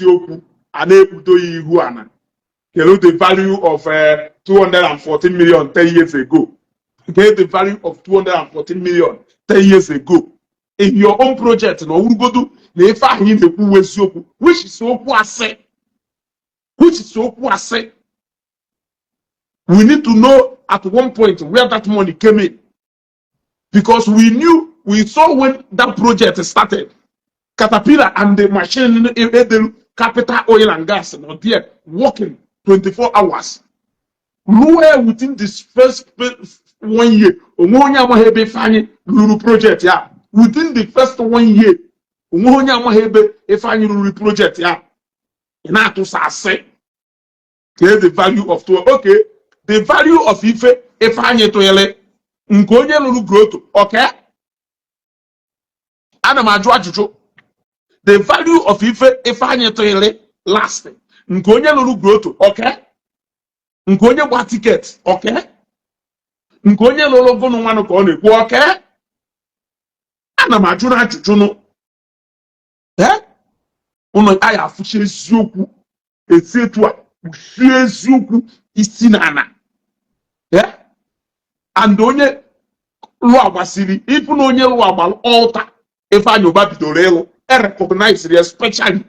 eziokwu a na-ekpudo ya ihu ana. Get the value of 214 million 10 years ago. Get the value of 214 million 10 years ago. In your own project, no urugodu na ife ahụ ị na-ekwu eziokwu, which is okwu asị. Which is okwu asị. We need to know at one point where that money came in. Because we saw when that project started, Caterpillar and the machine, the Capital Oil and Gas, not there, working 24 hours. Nowhere within this first 1 year, project, yeah. Within the first 1 year, project, yeah. The value of okay, the value of Ifeanyi Toyele, nkonye lulu growth, okay? The value of Ifeanyi Toyele lasting, nkonye lulu growth, okay? Nkonye gba ticket, okay? Nkonye lulu gonu nwanu ka ọ na-ekwu, okay? Unu aya afụchi eziokwu esi etu a ushi eziokwu isi na ana. And onye lụọ agbasiri ịpụ na onye lụọ agbalụ altar Ifeanyi Ubah bidoro ịlụ recognize especially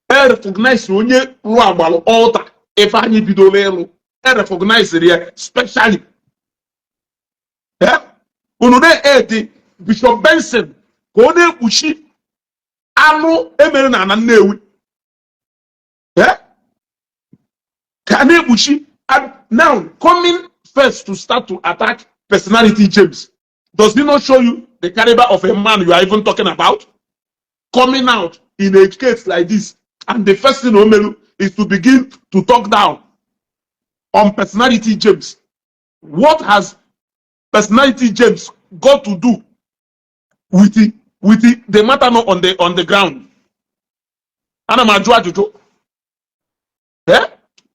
recognize onye lụọ agbalụ altar Ifeanyi bidoro ịlụ recognize especially unu na-edi Bishop Benson ka ọ na-ekpuchi anụ emere na ana Nnewi ka na-ekpuchi. Now coming first to start to attack personality James, does it not show you the caliber of a man you are even talking about? Coming out in a case like this, and the first thing Omelu is to begin to talk down on personality James. What has personality James got to do with the matter not on the ground?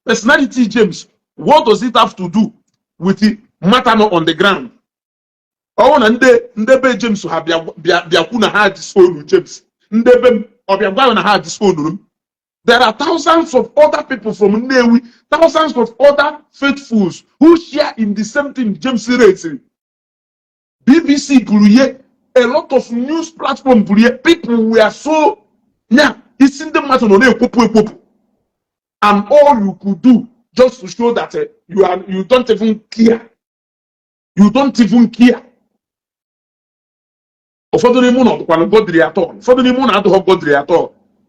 Personality James, what does it have to do with the matter not on the ground? Oh, and ndebe James have biakuna had disown James. Ndebe obiagwa had disown. There are thousands of other people from Nnewi, thousands of other faithfuls who share in the same thing James raising. BBC Puruye, a lot of news platform Puruye, people were so it's in the matter on the and all you could do just to show that you don't even care. You don't even care.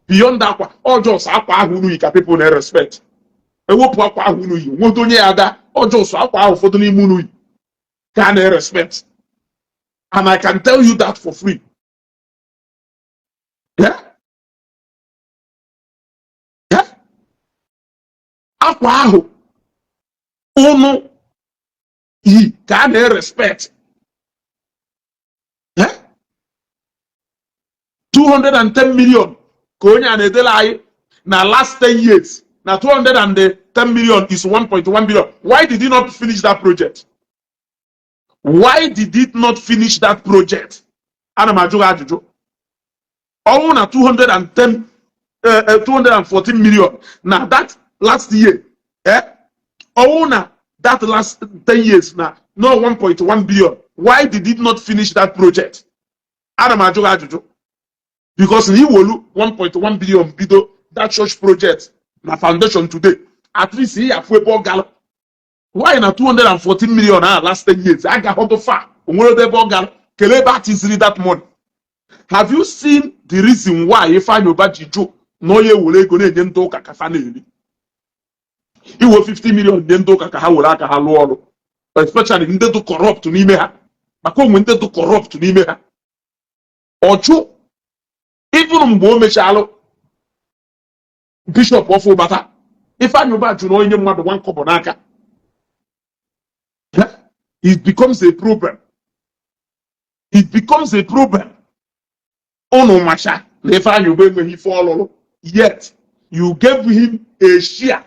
Beyond that, all just people respect. Can respect. And I can tell you that for free. Yeah? Yeah? Akwa unu yi can respect. Yeah? 210 million. Konya nedelai na last 10 years. Now 210 million is 1.1 billion. Why did he not finish that project? Why did it not finish that project? Oh, na 214 million. Now that last year, oh, na that last 10 years now, no 1.1 billion. Why did it not finish that project? Because he will 1.1 billion bido that church project na foundation today. At least he have gal. Why na 214 million last 10 years? I got how to far. Keleba is that money. Have you seen the reason why Ifeanyi Ubah Jijo no ye wole go na nyento ka kafana he will 50 million nyento ka ha wole aka ha lo, especially ndị to corrupt n'ime ha. Maka onwe ndị to corrupt n'ime ha. Ochu even mgbe o mechalụ Bishop of Obata, Ifeanyi Ubah Jijo no onye mmadụ 1 kobo n'aka. It becomes a problem. It becomes a problem. Ono Masha, Ifeanyi Ubah when he follow, yet you gave him a share,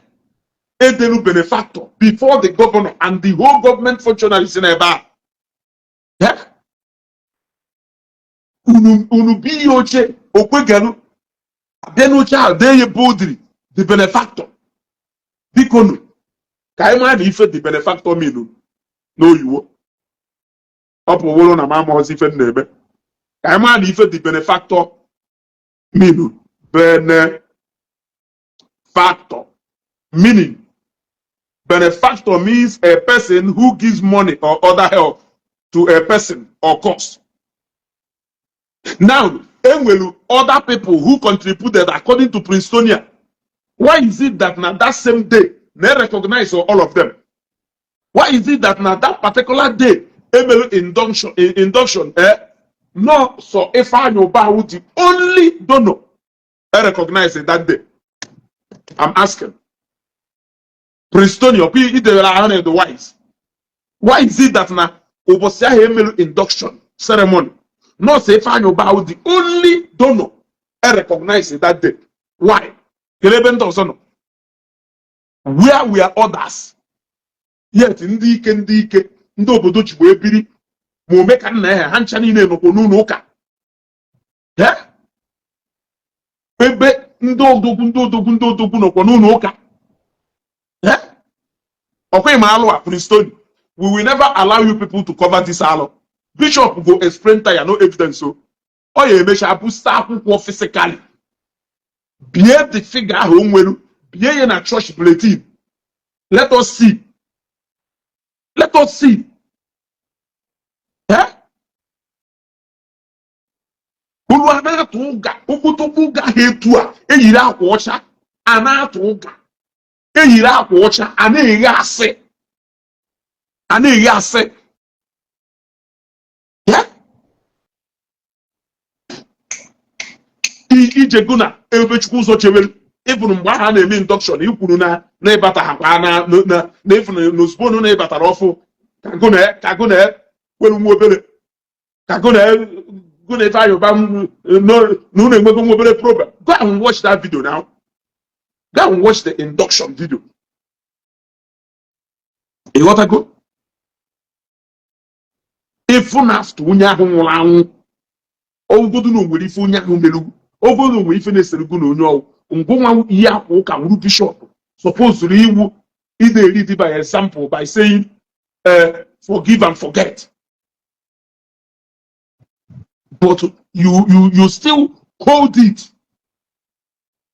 a benefactor before the governor and the whole government functionaries in Eba. Unu bi oche okwegelu Abenuche adeye boldly the benefactor. Bikono. Kaima na ife the benefactor minu. No you. Opo wolo na mama ozi ife nebe. Kaima na ife the benefactor minu. Benefactor. Meaning, benefactor means a person who gives money or other help to a person or cause. Now, other people who contributed according to Princetonia. Why is it that now that same day they recognize all of them? Why is it that now that particular day induction no so Ifeanyi Ubah would the only donor recognize it that day? I'm asking. Princetonia, the wise. Why is it that now Obosia induction ceremony? No say Ifeanyi Ubah would the only donor recognize it that day. Why? Where we are others. Yet ndike ndị obodo ji wee biri ma ome ka nna ya ha ncha niile nọkwa n'ụlọ ụka. Ebe ndị odogwu nọkwa n'ụlọ ụka. Okay, ma alụ a Princeton. We will never allow you people to cover this alụ. Bishop go explain tire no evidence so. Ọ ya emecha abụsta akwụkwọ physically. Bie the figure ahụ nwere. Bie ya na church bulletin. Let us see. Let us see. Ulu ana-atụ ụga, okpotokpo ụga ha etu a, eyiri akwa ọcha, a na-atụ ụga, eyiri akwa ọcha, a na-eghe asị. A na-eghe asị. Ijego na ebe Chukwu ụzọ chewere. Even mgbe ha na-eme induction ikwuru na ịbata ha kwa na even n'ozugbo na ịbatara ọfụ kago na kwere nwa obere kago na Ifeanyi Ubah no na-enwego nwa obere problem. Go and watch that video now. Go and watch the induction video. Ịghọtago? Ifu na after onye ahụ nwụrụ anwụ ogodo na nwere ife onye ahụ melugu ogodo nwere ife na-eserugo na onye ọwụ ngwa ihe akwa ụka nwuru bishop supposed iwu ide read by example by saying forgive and forget, but you still hold it.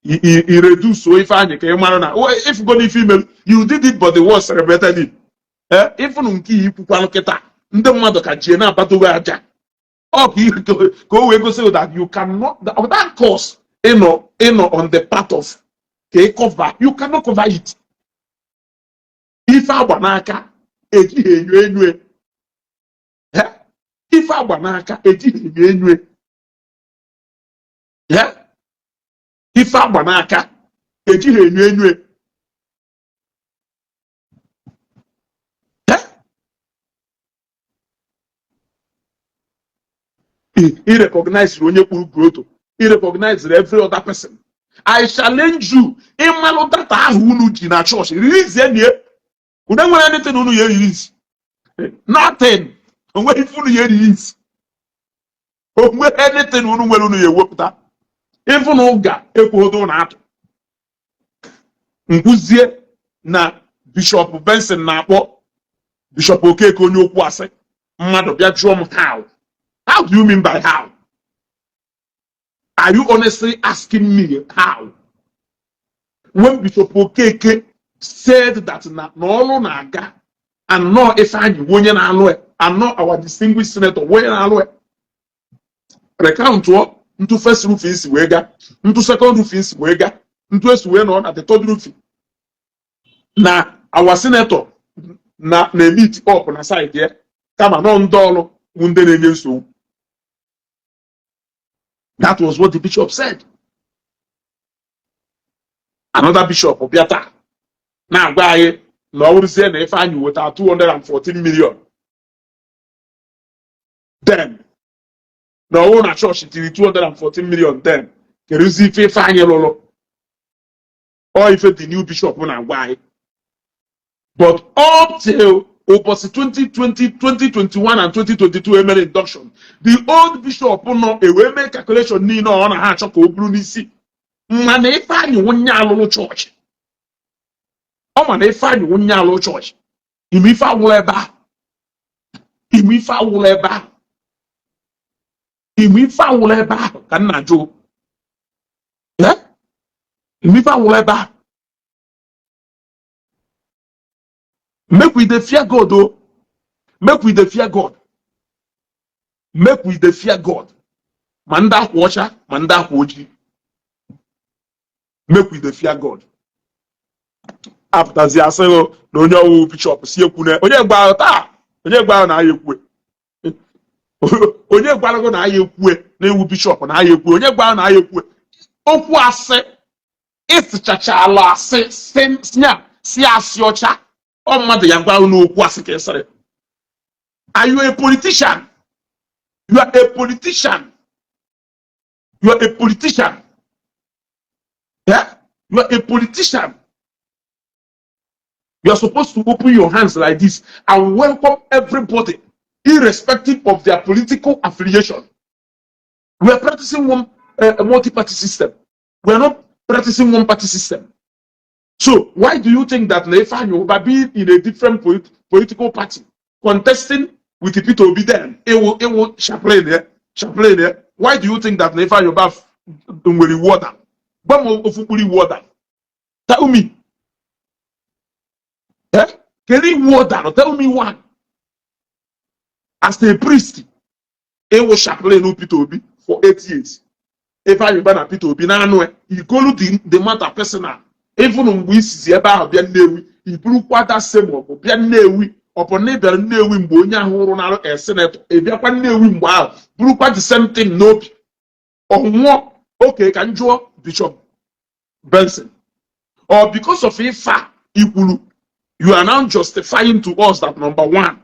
You reduce so if I can if go if email you did it but the words celebrated it. If you kita ndị mmadụ ka jie na abatowe aja go we go say that you cannot that course on the part of cover, you cannot cover it. If agbanaka ejighị enyo enyo if agbanaka ejighị enyo enyo if agbanaka ejighị enyo enyo he recognized onye kpuru growth. He recognized every other person. I challenge you. Imalo data ahụ unu ji na church. Release any. Unu nwere anything unu ye release. Nothing. Onwe ife unu ye release. Onwe anything unu nwere unu ye wepụta. Ife unu ga ekwodo na atụ. Nkuzie na Bishop Benson na-akpọ Bishop Okeke onye okwu asị. Mmadụ bịa jụọ m how. How do you mean by how? Are you honestly asking me how? When Bishop Okeke said that no naga and no Ifeanyi wonye na alwe and not our distinguished senator wonye na alwe. Recount what into first roof is wega, into second roof is wega, into us we on at the third roof. Na our senator na meet up on a side here. Come on dollar wunde na so. That was what the bishop said. Another bishop, Obiata. Now, why Lord said if I knew with our 214 million. Then, the owner church is 214 million. Then, can you see if I lolo? Or if the new bishop and why? But up till opposite 2020, 2021, and 2022 ML induction, the old bishop no a way make calculation ni no on a hatch of Obrunisi. mana Ifeanyi wonye alụlụ church ọ mana Ifeanyi wonye alụlụ church ime ife awụrụ ebe ahụ ime ife awụrụ ebe ahụ ime ife awụrụ ebe ahụ ka nna jụ ime ife awụrụ ebe ahụ make we dey fear God o make we dey fear God make we dey fear God ma ndị akwa ọcha ma ndị akwa ojii make we dey fear God apụtazi asịrị na onye ọwụ bishọp si ekwu na onye gba taa onye gba na aya ekwe onye gwarago na aya ekwe na ewu bishọp na aya ekwe onye gba na aya ekwe okwu asị ịsịchacha ala asị si asị ọcha ọ mmadụ ya gwa n'okwu asị ka ịsịrị. Are you a politician? You are a politician. You are a politician. Yeah? You are a politician. You are supposed to open your hands like this and welcome everybody, irrespective of their political affiliation. We are practicing a multi-party system. We are not practicing one-party system. So why do you think that Ifeanyi Ubah being in a different political party, contesting with the people be there, it will chaplain here? Why do you think that Ifeanyi Ubah will reward them? But will reward them? Tell me. Can he reward them? Tell me one. As a priest, he was chaplain who Peter Obi for 8 years. Ifeanyi Ubah na Peter Obi na anụ he go the matter personal. Even mgbe isizi ebe ahụ bịa Nnewi iburukwa that same ọbụ bịa Nnewi ọbụ na ịbịara Nnewi mgbe onye ahụ hụrụ n'arụ senator ịbịakwa Nnewi mgbe ahụ burukwa the same thing n'obi ọnwụọ okay ka njụọ Bishop Benson or because of ife a ikwuru you are now justifying to us that number one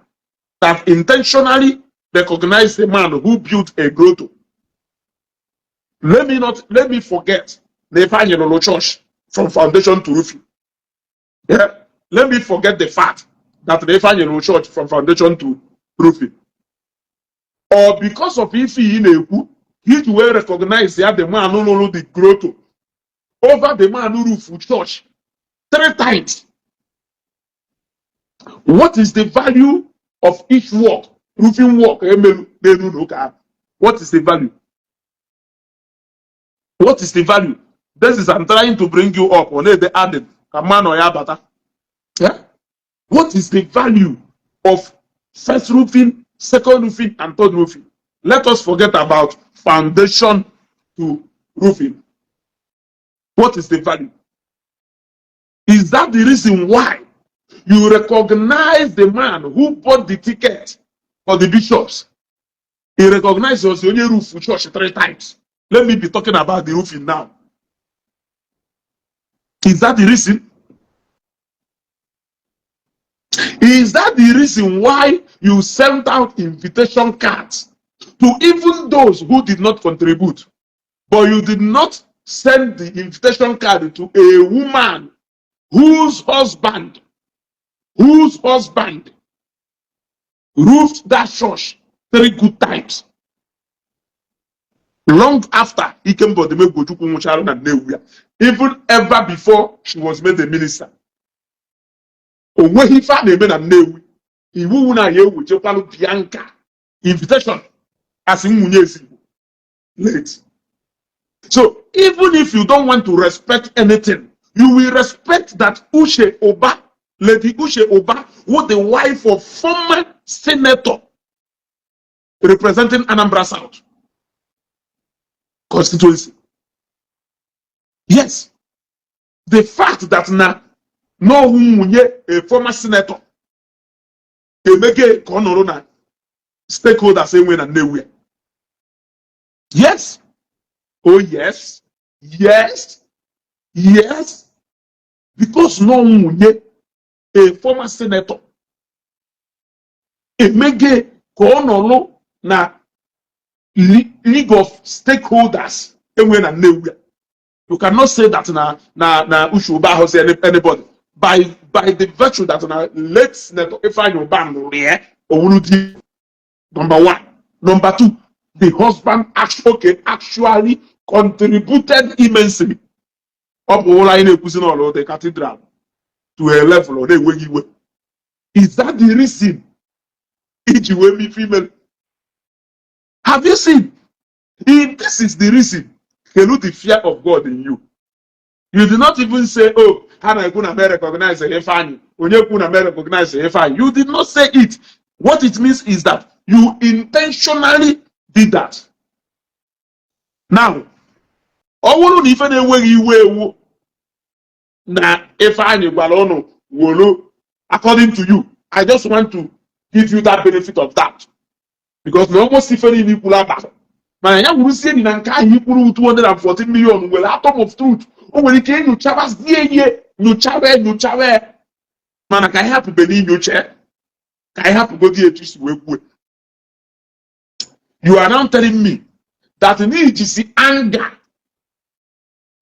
that intentionally recognize the man who built a grotto. Let me forget the Ifeanyi Lolo Church from foundation to roofing. Yeah. Let me forget the fact that the Ifeanyi Lolo Church from foundation to roofing. Or because of Ife Ineku, he will recognize that the man who lolo the grotto over the man who roof church 3 times. What is the value of each work? Roofing work. What is the value? What is the value? This is I'm trying to bring you up on the added. Yeah? What is the value of first roofing, second roofing, and third roofing? Let us forget about foundation to roofing. What is the value? Is that the reason why you recognize the man who bought the ticket for the bishops? He recognizes the only roof church 3 times. Let me be talking about the roofing now. Is that the reason? Is that the reason why you sent out invitation cards to even those who did not contribute, but you did not send the invitation card to a woman whose husband roofed that church 3 good times? Long after he came to the even ever before she was made a minister. When he found a man and Newi, he wouldn't have with Bianca invitation as in late. So even if you don't want to respect anything, you will respect that Ushe Ubah, Lady Ushe Ubah, was the wife of former senator representing Anambra South constituency. Yes, the fact that now a former senator can make a corner stakeholder same way and nowhere. Yes, oh yes, yes, yes, because a former senator a make a corner na league of stakeholders and nowhere. You cannot say that na Ushe Ubah has anybody by the virtue that na late senator Ifeanyi Ubah number 1. Number 2, the husband actually contributed immensely Ọ bụ ụlọ anyị na-ekwuzi n'ọlụ the cathedral to a level ọ na-enweghị iwe. Is that the reason iji wee mee female? Have you seen? If this is the reason, kedu the fear of God in you? You did not even say, oh, ha na-ekwu na me recognize Ifeanyi. Onye kwu na me recognize Ifeanyi. You did not say it. What it means is that you intentionally did that. Now, ọ bụrụ na ife na-enweghị iwe ewu na Ifeanyi gwara ụnụ wolo, according to you, I just want to give you that benefit of that. Because na almost ife niile ikwuru abalị. Mana ya gwuru sie na nke ahụ ikwuru 214 million nwere atom of truth. O nwere ike nyochabazie ihe nyochawe. Mana ka anyị hapụbere inyocha. Ka anyị hapụgodi etu isi wee kwuo. You are now telling me that n'ijisi anger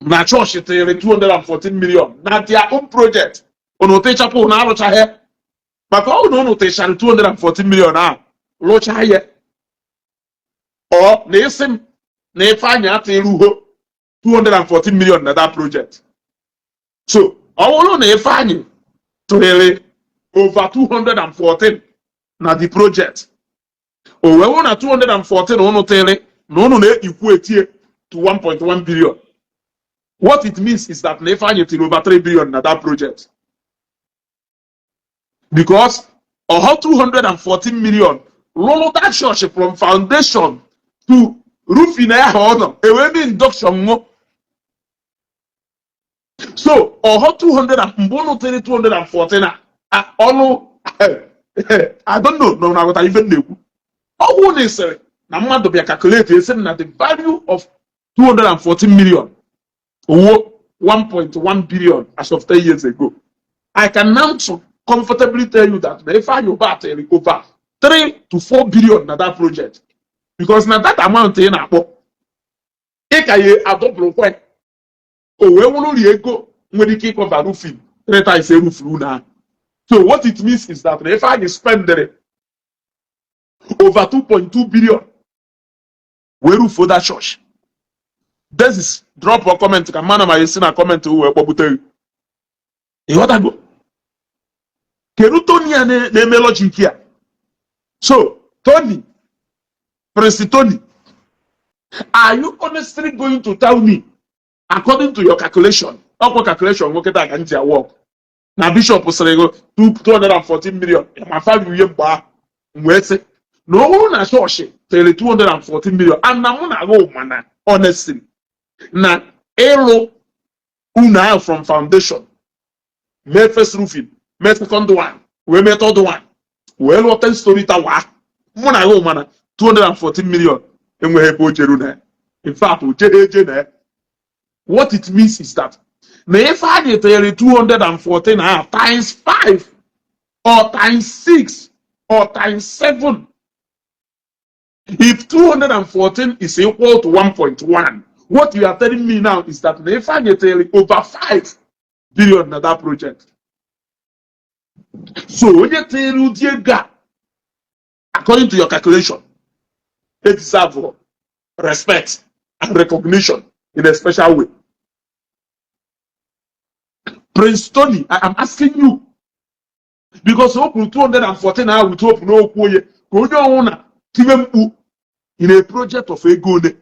na chọọchị tinyere 214 million na their own project. Unu techapụ na arụchaghị. Maka ọ na unu techara 214 million ahụ rụchaa ya. Ọ na-esi m na Ifeanyi atịrị uho 214 million na that project. So ọ bụrụ na Ifeanyi tụnyere over 214 na the project. O wee wụ na 214 unu tịrị na unu na-ekwu etie to 1.1 billion. What it means is that na Ifeanyi tịrị over 3 billion na that project. Because ọhọ 214 million rụrụ that church from foundation to roofing ya ọnọ ewee induction nwụ. So ọhọ 200 mgbe unu tịrị 214 ọnụ I don't know na agụta ife na-ekwu. Ọ bụ na isere na mmadụ bịa calculate esi na the value of 214 million owo 1.1 billion as of 10 years ago. I can now comfortably tell you that the Ifeanyi Ubah tịrị over 3 to 4 billion na that project. Because na that amount ị na-akpọ ị ka ya adọbụrụkwa o wee wụrụ ri ego nwere ike ịkọva roofing 3 times erufuru na. So what it means is that if I spend over 2.2 billion wee rufuo that church. This is drop a comment ka mana ma esi na comment wee kpọbutere. Ịghọtago? Kedu Tony a na-eme logic ya? So Tony, Prince Tony, are you honestly going to tell me, according to your calculation, ọkwa calculation nwoke ta ka ntị work na Bishop sịrị ego 214 million ma value ihe mgba wee sị na ọ bụrụ na chọọchị tere 214 million and na mụ na agụ mana honestly na ịrụ unu ahụ from foundation mee first roofing mee second one wee mee third one wee lụọ 10 story tower mụ na agụ mana 214 million enweghị ebe o jeru na. In fact o jere eje na. What it means is that na if I get 214 times 5 or times 6 or times 7, if 214 is equal to 1.1, what you are telling me now is that if I get over 5 billion na that project. So when you tell you according to your calculation, it deserves respect and recognition in a special way. Prince Tony, I am asking you, because open 214 now with open no koye go on in a project of egone.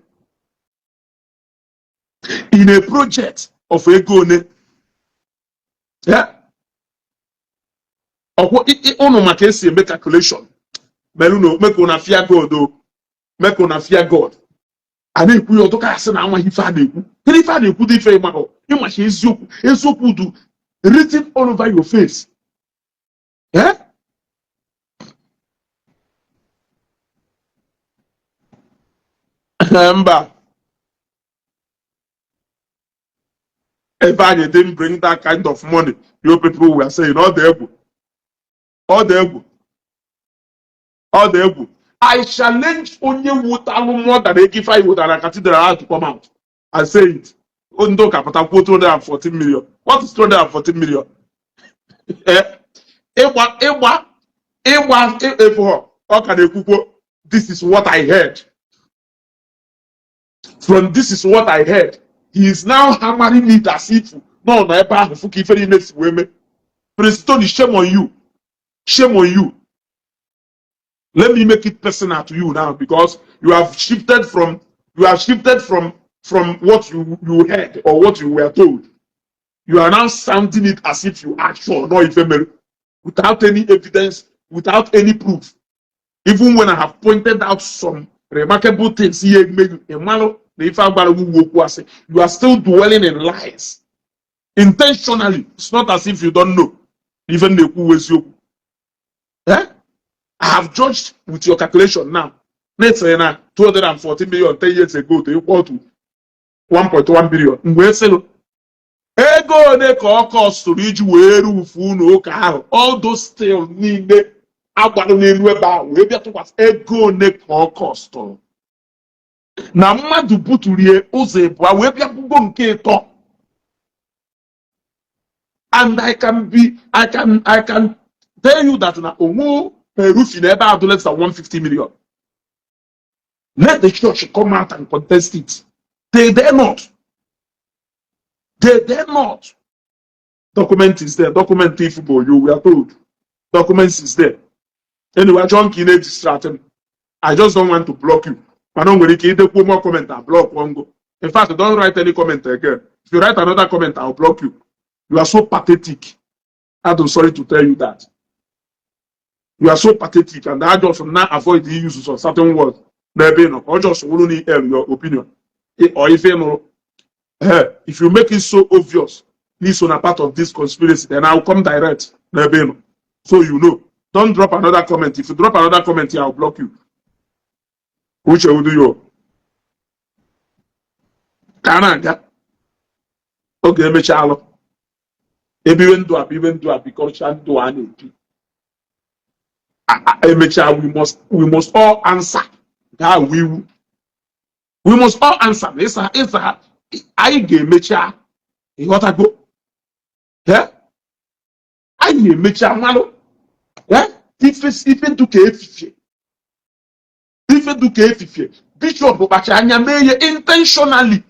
In a project of egone. Yeah. Ono makesi make calculation. Meluno make una fear God o. Make una fear God. And if we to ka say na anwa hifa na ekwu. Hifa na ekwu dị ife ma ho. You must eziokwu do written all over your face. Yeah? Remember, Ifeanyi didn't bring that kind of money. You people were saying, all the ego. All the ego. All the ego. I challenge only more than Ifeanyi would have a cathedral to come out and say it. Ondo capital 214 million. What is 214 million? This is what I heard. From this is what I heard. he is now hammering it as if no ebe ahụ fụ ka ife niile si wee mee. Princeton, shame on you. Shame on you. Let me make it personal to you now, because you have shifted from what you heard or what you were told. You are now sounding it as if you are sure, no ephemeral, without any evidence, without any proof. Even when I have pointed out some remarkable things here, you are still dwelling in lies. Intentionally. It's not as if you don't know. Even the who was you. Eh? I have judged with your calculation now. Let's say now 240 million 10 years ago to equal to 1.1 billion. Ego ne ka ọ kọstụrụ iji wee rufu n'ụka ahụ. All those still niile agbalụ n'elu ebe ahụ wee bịa tụkwasị ego ne ka ọ kọstụrụ. Na mmadụ buturie ụzọ ịbụa wee bịa bugo nke ịtọ. And I can tell you that na onwe roofing ebe ahụ less than 150 million. Let the church come out and contest it. They dare not. They dare not. Document is there. Document if we are told. Documents is there. Anyway, John Kine distracted. I just don't want to block you. I don't want to put more comment and block one go. In fact, don't write any comment again. If you write another comment, I'll block you. You are so pathetic. I'm sorry to tell you that. You are so pathetic, and I just now avoid the use of certain words. Or just only your opinion. Or if you know, if you make it so obvious, this on a part of this conspiracy, then I'll come direct. So you know. Don't drop another comment. If you drop another comment here, I'll block you. Which I will do you. Kananga. Okay, me chalo. Even do up because shan do any. We must all answer. That we must all answer. It's I get mecha. What I go? Yeah? I get mecha malo. Yeah? Even to KFF. Even to KFF. Bishop Obachanya Meye intentionally.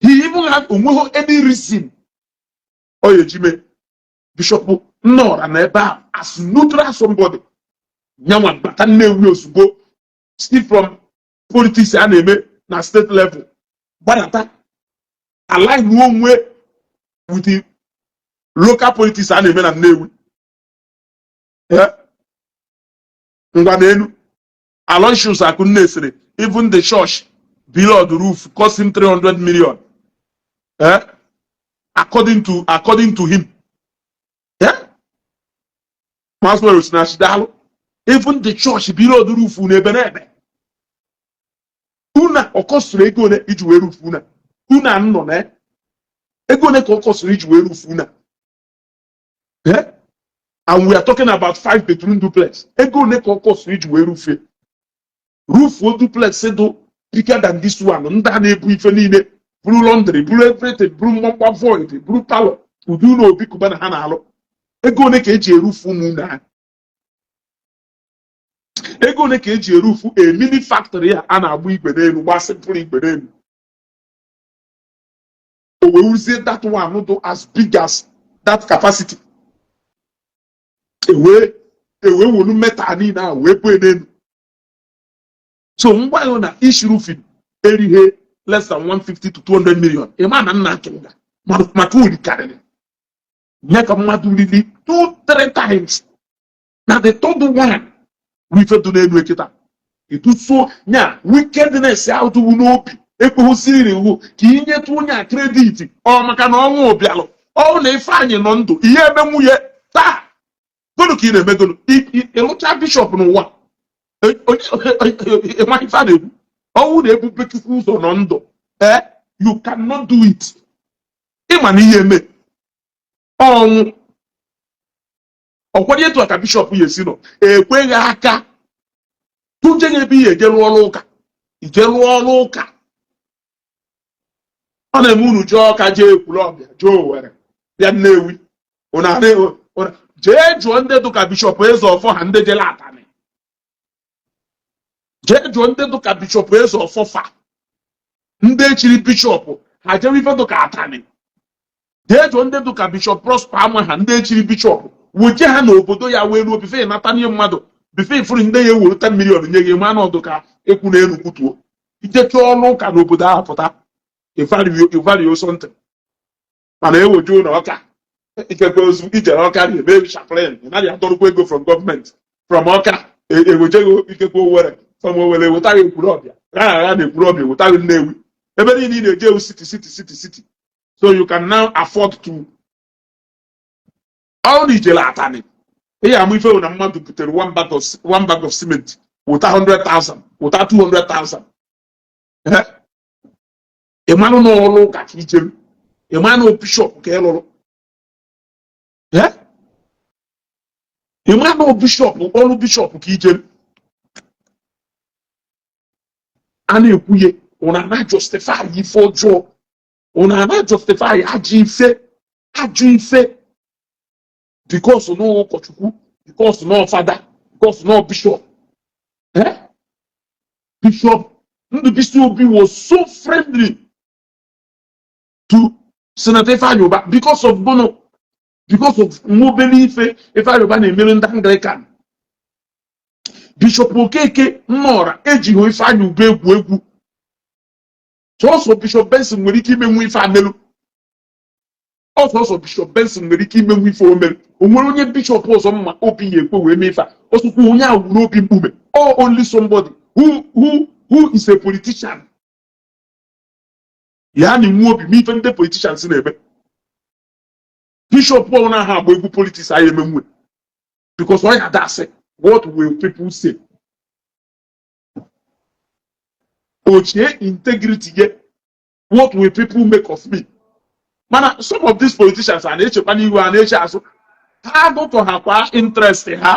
He even had any reason. Oh, yeah, Jimmy. Bishop no and eba as neutral somebody. Nyawan batane wills go still from politics and na state level. But align one way with the local politics and newu. Yeah. Aloysius Akunesere, even the church below the roof cost him 300 million. Yeah. According to him. Yeah. Even the church below the roof una okosure ego ne ijuwe roof una nno na ego ne ka okosure ijuwe roof una. Yeah. And we are talking about 5-bedroom duplex. Ego ne ka okosure ijuwe roof. Roof duplex do bigger than this one. Nda na ebu ife niile. Blue laundry, blue everything, blue mamba void, blue power. Udu no obi kubana ha na alo. Ego ne ka eji erufu na. Ego ne ka eji erufu a mini factory a na-agba igbe n'elu, gba simple igbe n'elu. O we use that one do as big as that capacity. Ewe wonu meta ni na we bu n'elu. So ngwa yo na ish roofing erihe less than 150 to 200 million. A man and nothing. Matuli carry. Make a maduli 2-3 times. Now the third one, we feel to the educator. It was so, yeah, wickedness out to know. Epo siri who, kinye tunya credit, or macano bialo. Oh, they find you non to, ye memuye, ta. Go to kill a medal. A bishop no one. My father. How would they put fools on Ondo? You cannot do it. Imani what you to a bishop yes, you know. When aka to be a general loca. General loca. On a moon joka Joe. They are no. On a Judge wanted to a bishop or 400 gelatane. Judge wanted to a bishop or for far. ndị chiri bishọp ha jewe ife dụka atani jee jụọ ndị dụka bishọp Prosper ama ha ndị chiri bishọp weje ha n'obodo ya wee ruo bife nata nye mmadụ bife ifuru ndị ya ewere 10 million nye gị ma nọdụ ka ekwu n'elu kwutuo ijecha ọrụ ụka n'obodo ahụ pụta ivalio something mana ewojuo na ọka ikekwe ozu ijere ọka na-eme chaplain naghị adọrọkwa ego from gọọmenti from ọka ewejego ikekwe Owerri from Owerri wetaghị Ekwulọbịa agha na Ekwulọbịa wetaghị Nnewi ebe niile ị na-eje ewu city so you can now afford to all ijele atani ihe amụ ife na mmadụ butere one bag of cement wụta 100,000 wụta 200,000 ịmanụ n'ọrụ ụka ka ijem ịmanụ bishọp ka ị lụrụ ịmanụ bishọp ọrụ bishọp ka ijem a na-ekwuye ụna na justify ife ọjọọ ụna na justify ajọ ife because no ụkọchukwu because no fada because no bishop Bishop Ndubisi Obi was so friendly to Senator Ifeanyi Ubah because of Bono, because of Mobili Ifeanyi Ubah na-emere ndị Anglican. Bishop Okeke Nnora ejighị Ifeanyi Ubah egwu so Bishop Benson nwere ike imenwu ife amelu also Bishop Benson nwere ike imenwu ife omelu o nwere onye bishop ọzọ mma obi ya ekwe wee mee ife ọsụkwu onye ahụ n'obi mkpume or only somebody who is a politician ya na nwe obi ife ndị politicians na-eme bishop ọ na ha agba egwu politics anyị emenwe because ọ ya dasị what will people say ochie integrity ye what will people make of me mana some of these politicians are na-echekwa n'ihu a na-eche azụ ha agụtọ ha kwa interest ha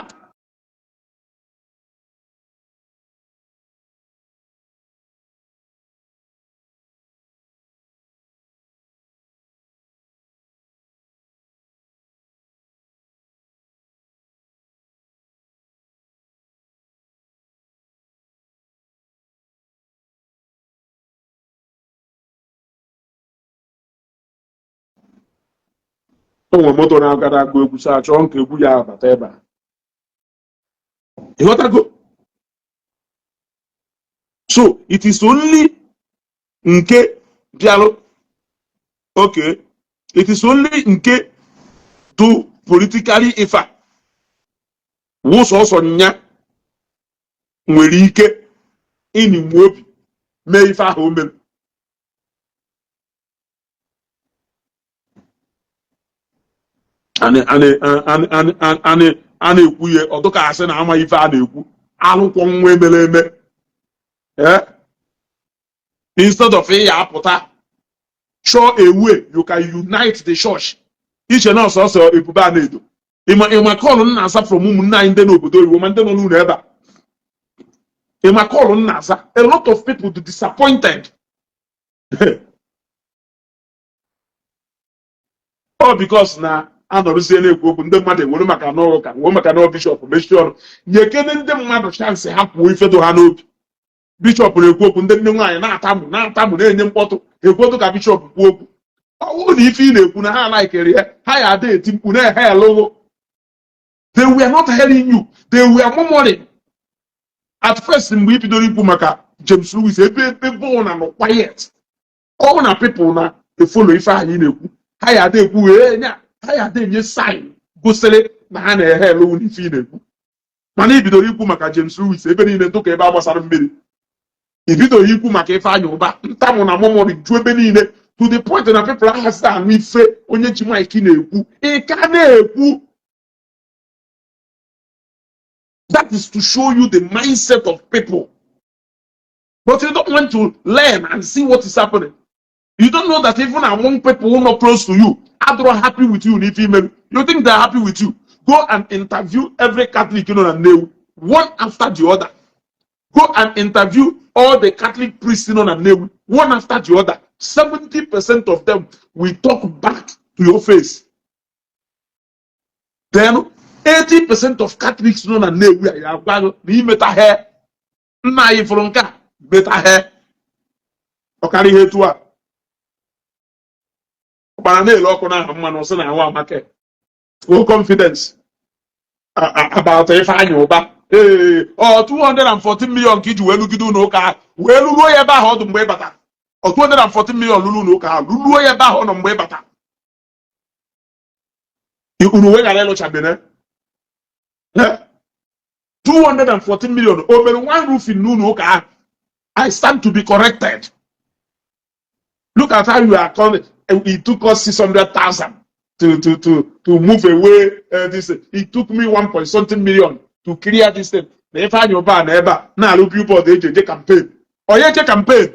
onwe moto na-agara agụ egwu saa chọọ nke egwu ya abata ebe a ịghọtago so it is only nke bịalụ okay it is only nke do politically ifa wụsọsọ nya nwere ike ịnị obi mee ife ahụ o mere a na-ekwuye ọdụka asị na ama ife a na-ekwu alụkwọ nwa emere eme instead of ya apụta show a way you can unite the church iche na ọsọsọ Ebube a na-edo ịma kọlụ nna asa from ụmụnne anyị ndị n'obodo Igbo ma ndị nọ n'ụlọ ebe a ịma kọlụ nna asa a lot of people do disappointed all because na anọrụzie na-ekwu okwu ndị mmadụ enwere maka n'ụka nwee maka na bishọp mechie ọrụ nyekene ndị mmadụ chansị ha kwuo ifedo ha n'obi bishọp na-ekwu okwu ndị nne nwaanyị na-atamụ na-enye mkpọtụ ekwotu ka bishọp kwuo okwu ọ bụrụ na ife ị na-ekwu na ha laikere ya ha ya ada eti mkpu na-ehe alụghụ they were not hearing you they were murmuring at first mgbe ị bidoro ikwu maka James Lewis ebe bụ na nọ quiet ọ na people na efolo ife anyị na-ekwu ha ya ada ekwu wee nya ha ya ada enye sign gosiri na ha na-ehe alụghụ n'ife ị na-ekwu mana ibidoro ikwu maka James Lewis ebe niile ntụka ebe a gbasara mmiri ibido ikwu maka Ifeanyi Ubah ntamụ na mọmọrị ju ebe niile to the point na people ahasa anụ ife onye ji Mike na-ekwu ị ka na-ekwu. That is to show you the mindset of people, but you don't want to learn and see what is happening. You don't know that even among people who are not close to you are not happy with you. If you think they're happy with you, go and interview every Catholic one after the other. Go and interview all the Catholic priests one after the other. 70% of them will talk back to your face. Then 80% of Catholics know that we are better hair. Better hair. ọ karịa ihe etu a ọkpara na-ele ọkụ n'ahụ mmanụ sị na ahụ amake full confidence about Ifeanyi Ubah. Ee, 214 million ka iji wee lụgide ụlọ ụka ahụ wee lụruo ya ebe ahụ ọdụ mgbe ị batara. 214 million lụrụ ụlọ ụka ahụ lụruo ya ebe ahụ ọ nọ mgbe ị batara. Unu wee ghara ịlụchabene 214 million o mere one roofing n'ụlọ ụka ahụ. I stand to be corrected. Look at how you are calling. It took us 600,000 to move away this. It took me 1 million to clear this thing. Na Ifeanyi Ubah na ebe a na-alụ billboard eji campaign. Onye campaign.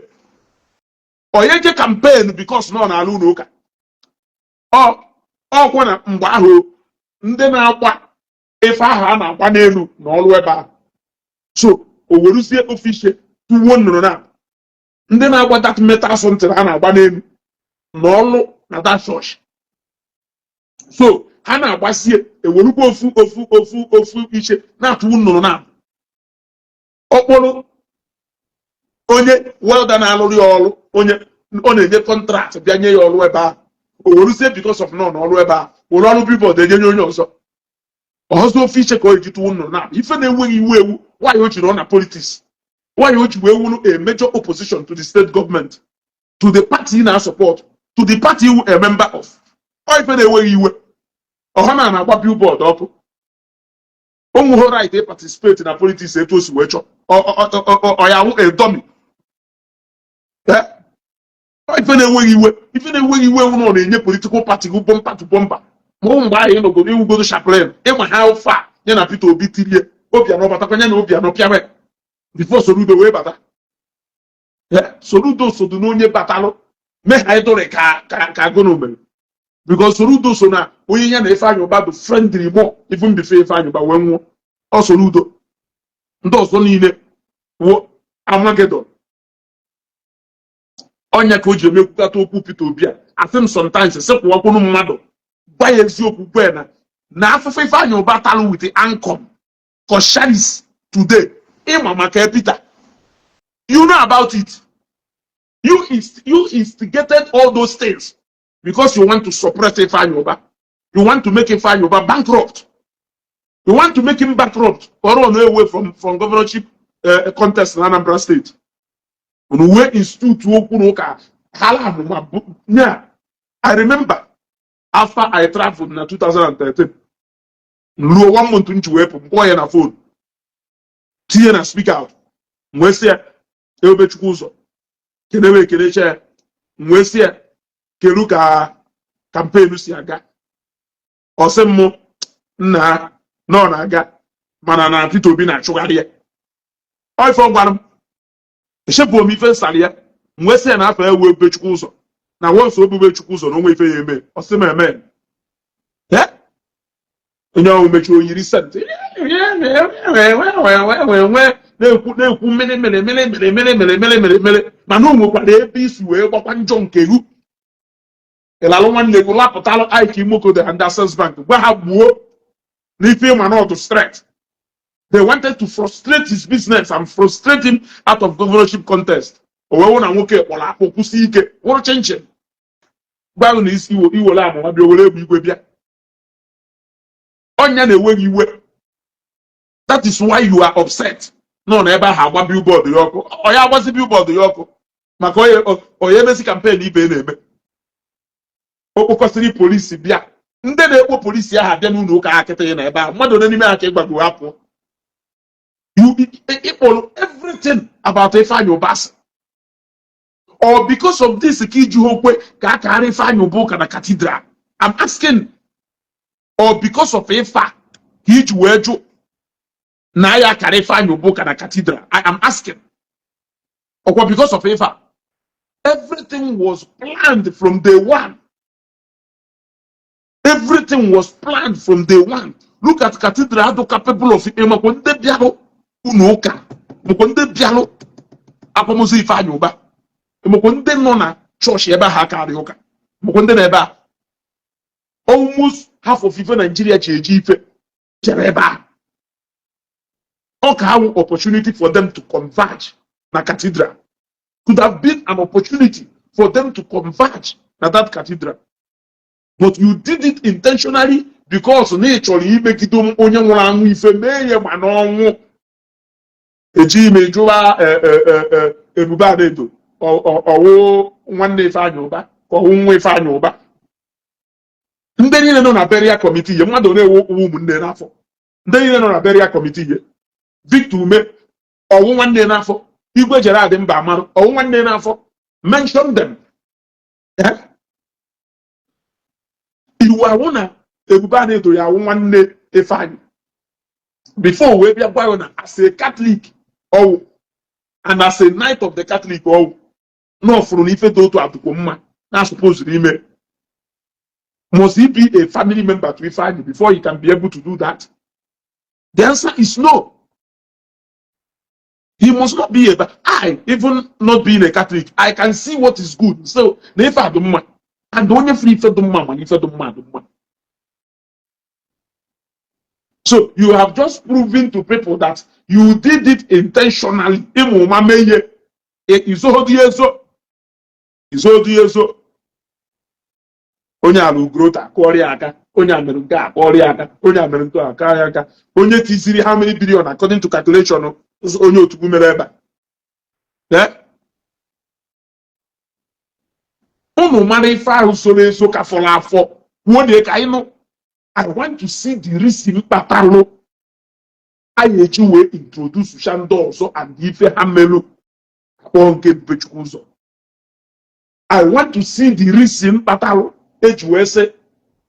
Onye campaign because no na-alụ n'ụka. Ọkwa na mgbe ahụ ndị na-agba ife ahụ a na-agba n'elu na ọrụ ebe ahụ. So o weruzie ofishe tuwo nnụnụ na ndị na-agba that metal something a na-agba n'elu na ọrụ na that church. So ha na-agbasie ewerukwa ofu iche na-atụwu nnụnụ na ọkpụrụ onye welda na-alụrụ ya ọrụ onye ọ na-enye kọntraktị bịa nye ya ọrụ ebe ahụ o weruzie because of nọ n'ọrụ ebe ahụ were ọrụ billboard enye onye ọzọ ọzọ ofu iche ka o ji tụwu nnụnụ na ife na-enweghị iwu ewu nwaanyị o jiri ọ na politics nwaanyị o ji wee wuru a major opposition to the state government to the party na support to the party you a member of ọ ife na-enweghị iwe ọha na-agba billboard ọkụ onwe right participate na politics etu o si wee chọọ ọya wụ edomi ife na-enweghị iwe ụlọ na-enye political party bọmpa to bọmpa ma ọ mgbe ahụ ịnọgodo iwugodo chaplain ịma ha ụfa nye na Peter Obi tirie Obianọ batakwanye na Obianọ pịawe before Soludo wee bata Soludo sodu n'onye batalụ mee ha ịdụrị ka agụnụ mere because Soludo so na onye ya na Ifeanyi Ubah bụ friendly more even before Ifeanyi Ubah wee nwụọ ọ Soludo ndị ọzọ niile wụ Armageddon. Onye ka o ji emekwukata okwu Peter Obi a asị m sometimes sekwakwunu mmadụ gwa ya eziokwu gwe na afụfe Ifeanyi Ubah talụ with the ancom kosharis today ịma maka Peter you know about it. You instigated all those things because you want to suppress Ifeanyi Ubah. You want to make Ifeanyi Ubah bankrupt. You want to make him bankrupt or run away from governorship contest in Anambra State. I remember after I traveled in 2013, one month into weapon, boy na phone, tea na speak out. Mwesia, ebe chukuzo. Kenewe keneche, mwesia, keruka campaign si aga. Osemo na no na aga, mana na Peter Obi na chugariye. Oi for gwaram. Bishop omi fe salia, mwesia na afa ewe ebe chukuzo. Na once ebe chukuzo no nwe ife yeme. Osemo amen. Onye ahụ mechi oyiri sent na-ekwu mere mana o nwekwara ebe isi wee gbakwa njọ nke hu ịlalụ nwanne gị lapụtalụ Ike Imokodo and Access Bank gwa ha gbuo n'ife ịma n'ọdụ straight. They wanted to frustrate his business and frustrate him out of governorship contest. O wee wụ na nwoke kpọrọ akpọ kwụsị ike wụrụ chinchin gbalụ na isi iwole amụma bịa were egwu igwe bịa onya na-enweghị iwe. That is why you are upset. No na ebe ahụ agba billboard ya ọkụ onye agbazi billboard ya ọkụ maka onye emesi campaign ibe na-eme okpokọsịrị polisi bịa ndị na-ekpo polisi ahụ abịa n'ụlọ ụka akịtị na ebe ahụ mmadụ one n'ime ha ka ịgbago apụ ịkpọrọ everything about Ifeanyi Ubah or because of this ka iji okwe ka a karị Ifeanyi Ubah na cathedral. I'm asking, or because of Ifa ka iji wee jụ na ya karị Ifeanyi Ubah na cathedral. I am asking, or because of Ifa. Everything was planned from day one. Everything was planned from day one. Look at cathedral, how capable of Makonde Bialo Unoka, Makonde Bialo, Apomosi Ifeanyi Ubah, Makonde Nona, Church Eba Hakarioka, Makonde Neba. Almost half of even Nigeria Chief Jereba. Okay, have opportunity for them to converge na cathedral. could have been an opportunity for them to converge at that cathedral. But you did it intentionally because nature imegide onye nwụrụ anwụ ife mee ya ma n'ọnwụ. Eji ime jụwa Ebube Adedo ọwụ nwanne Ifeanyi Ubah ọwụ nwa Ifeanyi Ubah. Ndị niile nọ na burial committee ye mmadụ na-ewu ụmụnne n'afọ. Ndị niile nọ na burial committee ye Victor Ume ọwụ nwanne n'afọ. Igwe Gerard Mba Amarụ ọwụ nwanne n'afọ. Mention them. Iwu awụ na Ebube Adedo ya awụ nwanne Ifeanyi. Before we be as a Catholic and as a knight of the Catholic no from ife do to atukoma na supposed to must he be a family member to Ifeanyi before he can be able to do that? The answer is no. He must not be I, even not being a Catholic, I can see what is good. So if I don't mind, I don't free for the man, if I don't mind. So you have just proven to people that you did it intentionally. Onye alu grota kwori aka, onye ameruga kwori aka, onye ameruto aka aka, onye tiziri how many billion according to calculation onye otubu mere ebe. Unu mara ife ahụ soro eso ka fọrọ afọ. Wode ka inu I want to see the reason patalo. I will introduce Shandoso and Ife Hamelu. I want to see the reason patalo.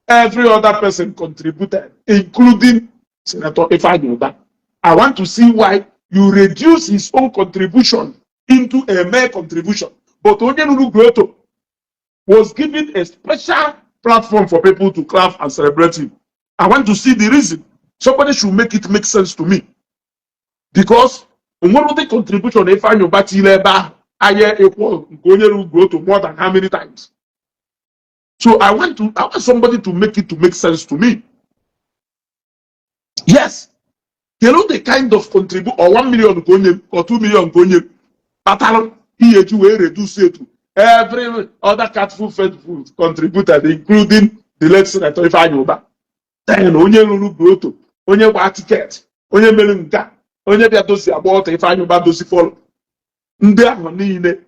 Every other person contributed, including Senator Ifeanyi Ubah. I want to see why you reduce his own contribution into a mere contribution. But Onyenunu Groto was given a special platform for people to clap and celebrate him. I want to see the reason. Somebody should make it make sense to me. Because one of the contribution Ifeanyi Ubah tileba aye equal Onyenunu Groto more than how many times? So I want somebody to make it to make sense to me. Yes. You know the kind of contribute or 1 million or 2 million pattern he will reduce it to every other catful fed food contributed, including the late Senator Ifeanyi Ubah. Then onye lulu groto, onye gba ticket, onye mere nka, onye bịa dosi agba Ifeanyi Ubah dosi follow. Ndị ahụ niile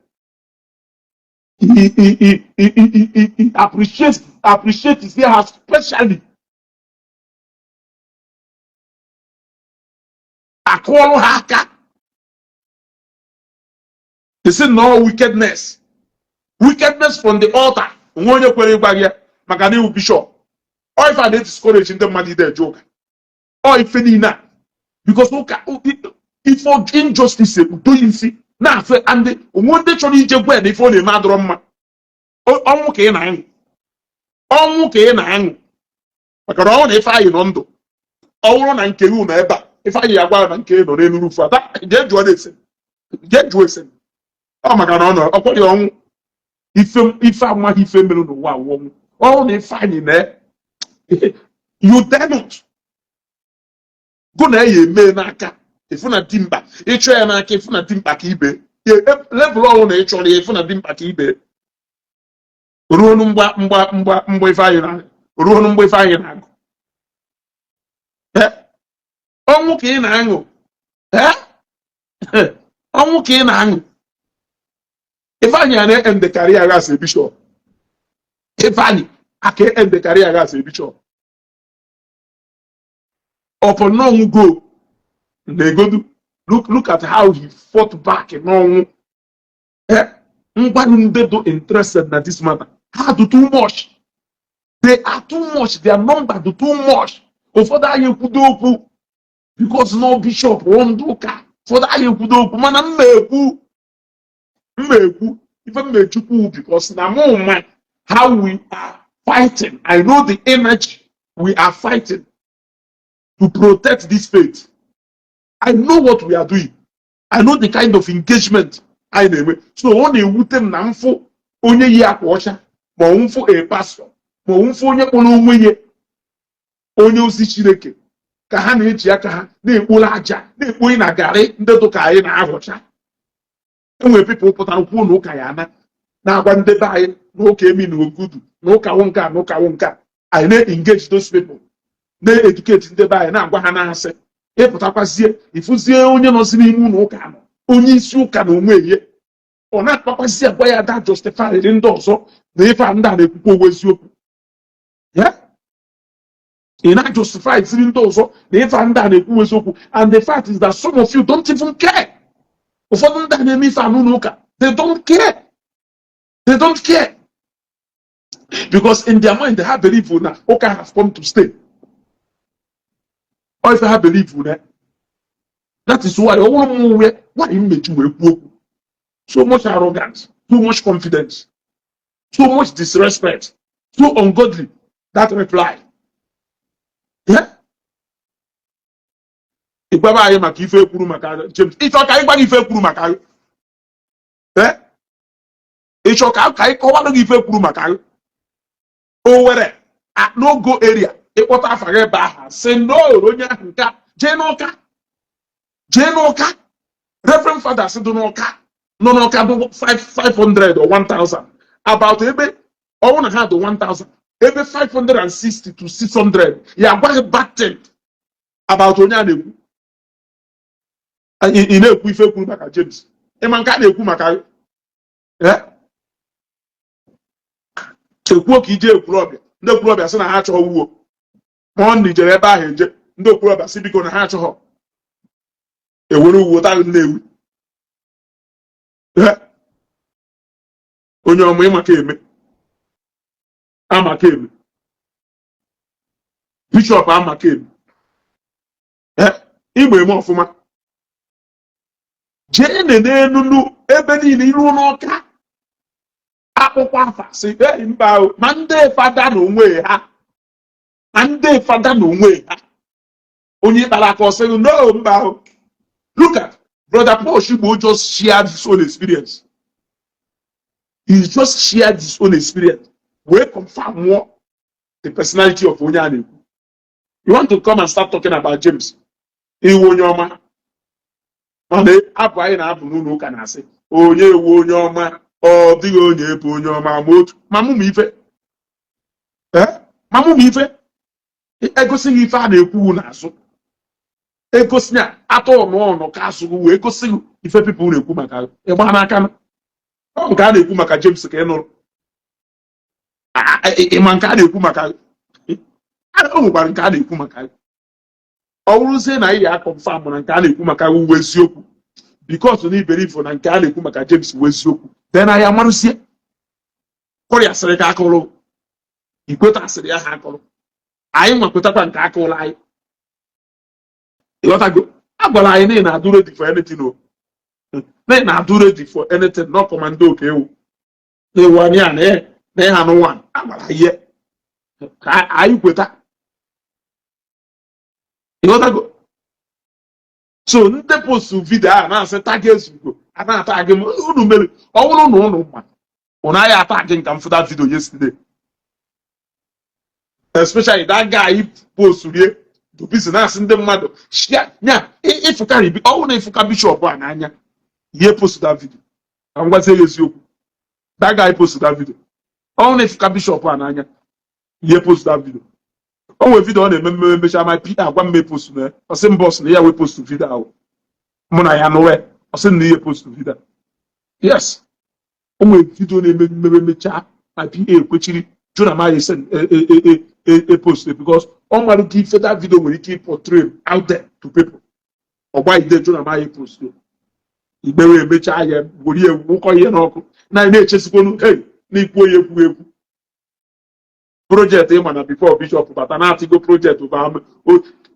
he appreciates his here especially akwọrọ ha aka. He said no wickedness from the altar. Onye kwere ịgwa ya maka na iwu bishop. Or if I dey discourage ndị mmadụ ide joke. Or ife niile because if for injustice doing see na afe and onwe ndị chọrọ ije gwa na ife ọ na-eme adọrọ mma. Ọnwụ ka ị na-aṅụ. Ọnwụ ka ị na-aṅụ. Maka na ọ na Ifeanyi nọ ndụ. Ọ bụrụ na nke unu ebe a Ifeanyi ya gwa na nke nọ n'elu rufu ata jee jụọ ese. Ọ maka na ọ nọ ọkwọ dị ọnwụ. Ife amaghị ife mere n'ụwa ọnwụ. Ọ na Ifeanyi na you dare not. Go na ya eme n'aka. Ifu na dimba. Ịchọ ya n'aka ifu na dimba ka ibe. Level ọrụ na ịchọ ya ifu na dimba ka ibe. Ruo mgbe Ifeanyi na ruo mgbe Ifeanyi na-agụ. Ọnwụ ka ị na-aṅụ. Ọnwụ ka ị na-aṅụ. Ifeanyi na-end the career as a bishop. Ifeanyi aka end the career as a bishop. Upon no go. Look at how he fought back and on. Nobody interested in this matter. How do too much? They are too much. Their number do too much. For that you could do because no bishop won't do that. For that you could do man even me because now how we are fighting. I know the energy we are fighting to protect this faith. I know what we are doing. I know the kind of engagement I know. So only wuten namfo onye yi akwacha ma onfo a pastor ma onfo onye kpọrọ onye osi Chineke ka ha na-eji aka ha na-ekporo aja na-ekpoyi na garị ndị dụka anyị na-ahụcha. enwere people pụtara kwuo na ụka ya na-agwa ndị be anyị na ụka emi na ogudu na ụka nwoke a na ụka nwoke a. Anyị na-engage those people, na-educate ndị be anyị, na-agwa ha na-asị ịpụtakwazie ifụzie onye nọzi n'ime ụlọ ụka nọ, onye isi ụka na onwe ihe, ọ na-akpakwazi agwa ya da justify ndị ọzọ na ife a ndị a na-ekwukwa okwu eziokwu. Ị na-justify ziri ndị ọzọ na ife a ndị a na-ekwu eziokwu, and the fact is that some of you don't even care. Ụfọdụ ndị a na-eme ife anụ n'ụka, they don't care. They don't care. Because in their mind, they have belief na ụka have come to stay. Or if they have belief na that is why why you make you so much arrogance, too much confidence, too much disrespect, too ungodly. That reply. Yeah? Ibaba aye maka ife kwuru maka James. Ife ka igba ife kwuru maka. Icho ka ịkọwara gị ife kwuru maka. O were at no go area. Ịkpọta afa gị ebe aha. Say no onye ahụ nka. Jee n'ụka. Reverend Father si do n'ụka. No do 500 or 1,000. About ebe ọ na ha do 1,000. Ebe 560 to 600. Ya gwa bad thing about onye a na-ekwu. Ị na-ekwu ife kwuru maka James. Ịma nke a na-ekwu maka ekwuo ka ije ekwurọbịa. Ndị ekwurọbịa sị na ha achọghị uwo. Ma ọ jere ebe ahụ eje. Ndị ekwurọbịa sị biko na ha achọghị. Ewere uwo taa na-ewu. Onye ọmụ ịmaka eme. Amaka eme. Bishop amaka eme. Igbo eme ọfụma. Jee n'enunu ebe niile iru n'ụka. Akwụkwọ afa si mba ma ndị fada na onwe ha. Onye kpara aka ọsị no mba. Look at Brother Paul Shigbo just shared his own experience. He just shared his own experience. We confirm more the personality of onye a na-ekwu. You want to come and start talking about James? Iwu onye ọma. Mana abụ anyị na-abụ n'ụlọ ụka na-asị onye ewu onye ọma, ọ dịghị onye ebu onye ọma ma otu mamụ m ife egosighị ife a na-ekwu n'azụ, egosi na atọ ọnụ ka asụrụ wee gosi ife people na-ekwu maka ịgba n'aka na ọ nke a na-ekwu maka James ka ị nụrụ ịma nke a na-ekwu maka o nwekwara nke a na-ekwu maka ọ bụrụzie na ihe akọmfam na nke a na-ekwu maka uwe eziokwu because na iberifu na nke a na-ekwu maka James uwe eziokwu then anyị amarụsie kọrịa sịrị ka akụrụ ikweta asịrị ya ha akụrụ anyị nwekwetakwa nke aka ụlọ anyị ịghọtago agwara anyị na-adụ ready for anything o na-adụ ready for anything no commando ka ewu na-ewu anya na ịha n'ụwa agwara ihe ka anyị kweta ịghọtago so ndị postu vidio a na-asị tag ezugo a na-ata gị unu mere ọ bụrụ na ụnụ mma ụnụ anyị ata gị nka mfụta vidio yesterday. Especially that guy post rie to business ndị mmadụ nya ifukari bi ọ na ifuka bishop a n'anya ihe post that video ka ngwazie eziokwu that guy post that video ọ na ifuka bishop a n'anya ihe post that video o nwe video ọ na-eme mecha my p agwa mme post na ọsị mbọs na ya we post video ahụ mụ na ya nụwe ọsị na ihe post video yes o nwe video na-eme mecha my pa ekwechiri Jonah Maya send a post because all my give that video will keep portray out there to people. Or why did Jonah Maya post? He may be child, would you walk on your uncle? Now, nature's going to hey, project him and before Bishop, but an article project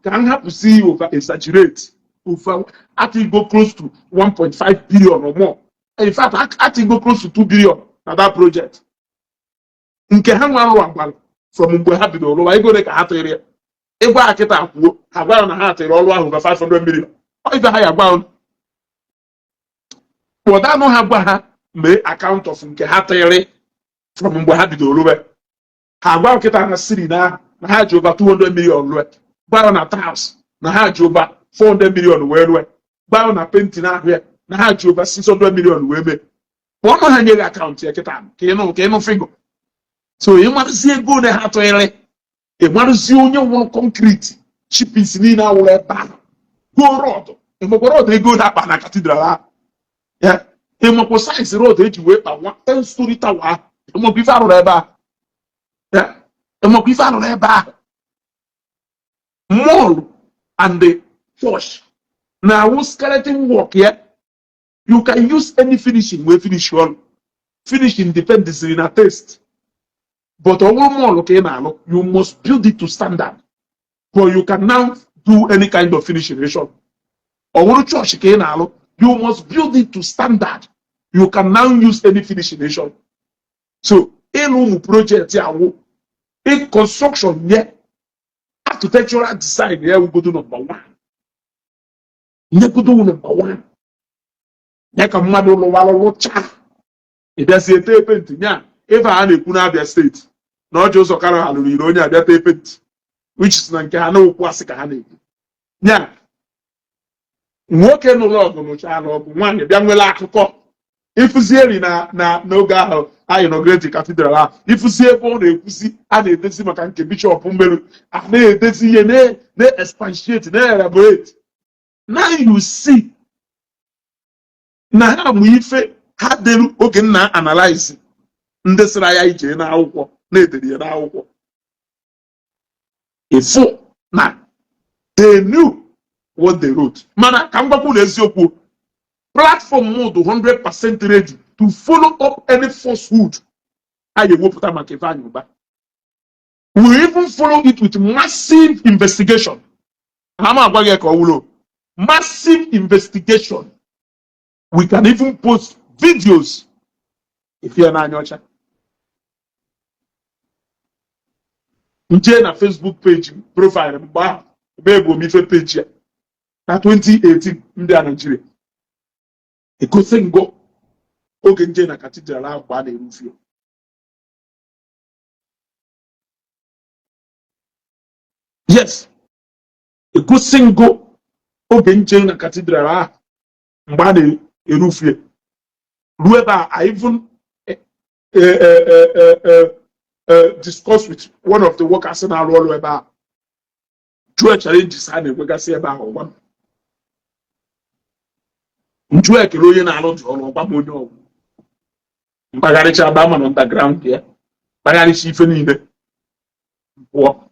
can have to see over exaggerate over go close to 1.5 billion or more. In fact, I go close to 2 billion na that project. Nke ha nwa arụ agbalị from mgbe ha bidoro ọrụ ego dị ka ha tịrị ịgwa akịta akwụo ha gwara na ha tịrị ọrụ ahụ ga 500 million ọ ibe ha ya gwa ụda anụ ha gwa ha mee account of nke ha tịrị from mgbe ha bidoro ọrụ ha gwa akịta na siri na ha ji over 200 million rue gwa na tiles na ha ji over 400 million wee rue gwa na painting ahụ ya na ha ji over 600 million wee mee ma ọnụ ha nyeghị akaụntụ ya kịta ka ịnụ figo so ị marụzie ego na ha tụnyere ị marụzie onye nwụrụ kọnkriti chipins niile awụrụ ebe ahụ goo rọdụ ịmakwa rọdụ ego na-akpa na katidral ahụ ịmakwa sayensị rọdụ eji wee kpa 10 story tower ahụ ịmakwa ife arụrụ ebe ahụ ịmakwa ife arụrụ ebe ahụ mall and the church na skeleton work ya you can use any finishing wee finish all finishing depends na taste but ọwụrụ mall ka ị na-alụ you must build it to standard but you can now do any kind of finishing ọwụrụ church ka ị na-alụ you must build it to standard you can now use any finishing so ịlụ ụmụ project awụ construction ya architectural design ya wugodo number one nyegodo number one ya ka mmadụ lụchaa ịbịazi ete penti nya ebe a na-ekwu n'Abia steeti na ọjọọ ụzọ kara ha lụrụ iri onye abịa tee penti which is na nke ha na-okwu asị ka ha na-ekwu nya nwoke nụrụ ọgụ nụchaa n'ọgụ nwaanyị bịa nwere akụkọ ịfụzieri na n'oge ahụ anyị inaugurate cathedral ahụ ịfụzi ebe ọ na-ekwuzi a na-edezi maka nke bishọp mmerụ a na-edezi ihe na-expatiate na-elaborate now you see na ha mụ ife ha delu oge nna analyze ndị sịra ya ije n'akwụkwọ na-edere ya n'akwụkwọ ifo na they knew what they wrote mana ka m gwakwu na eziokwu platform mode 100% ready to follow up any falsehood anyị ewepụta maka Ifeanyi Ubah. We even follow it with massive investigation. Ama agwa gị ka ọ wụlọ massive investigation. We can even post videos if you're na anyocha. Nje na Facebook page profile mgba ebe bụ mife page ya na 2018 ndị a Nigeria. Egosi ngo oge nje na cathedral ahụ gba na-erufie. Yes. Egosi ngo oge nje na cathedral ahụ mgba na-erufie. Ruo ebe I even discuss with one of the workers na-arụ ọrụ ebe ahụ. Jụọ challenges ha na-enwegasị ebe ahụ ọgba. Njụ ekele onye na-alụ dị ọrụ ọgba m onye ọgwụ. Mpagharịcha aba ma na underground ya. Mpagharịcha ife niile. Pụọ.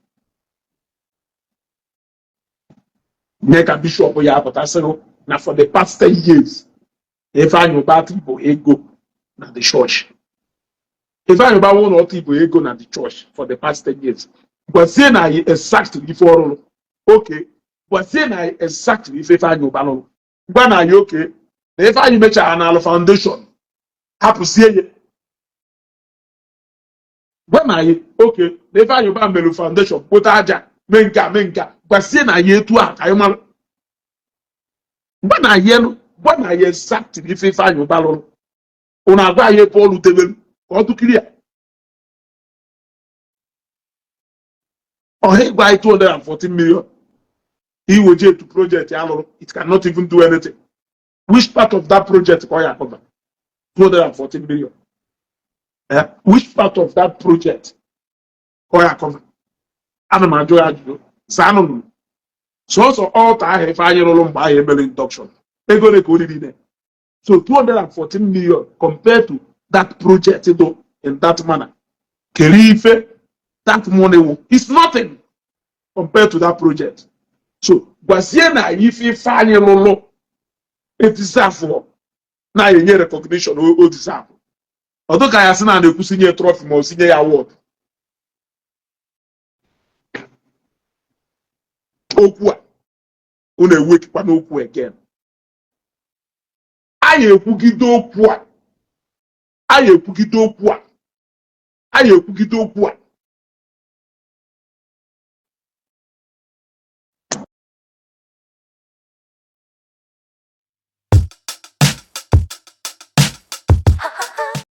Nye ka bishọp ya apụtasịrị na for the past 10 years Ifeanyi Ubah bụ ego na the church. Ifeanyi Ubah wụ na ọtụ bụ ego na the church for the past 10 years. Gwazie na anyị exactly ife ọrụrụ. Okay. Gwazie na anyị exactly ife Ifeanyi Ubah lụrụ. Gwa na anyị okay. Na Ifeanyi mechara na alụ foundation. Hapụsie ya. Gwa na anyị okay. Na Ifeanyi Ubah mere foundation kpota aja mee nka. Gwazie na anyị etu a ka anyị mara. Gwa na anyị exactly ife Ifeanyi Ubah lụrụ. Unu agwa anyị ebe ọ lụtebelu ka ọ tụkiri ya. Ọha ịgwa anyị 214 million. Iweje to project ya lụrụ. It cannot even do anything. Which part of that project ka ọ ya cover? 214 million. Which part of that project ka ọ ya cover? Ana m ajụ ya ajụjụ. Zanụ sọsọ ọta ahụ Ifeanyi lụrụ mgbe ahụ emere induction. Ego ole ka o riri. So 214 million compared to that project in that manner. Kerife, that money is nothing compared to that project. So gwazie na Ifeanyi lụrụ deserve na enye recognition o deserve. Ọdụ ka ya sị na na-ekwusi nye trophy ma o sinye ya award. Okwu a unu ewekwa n'okwu again. Anyị ekwugide okwu a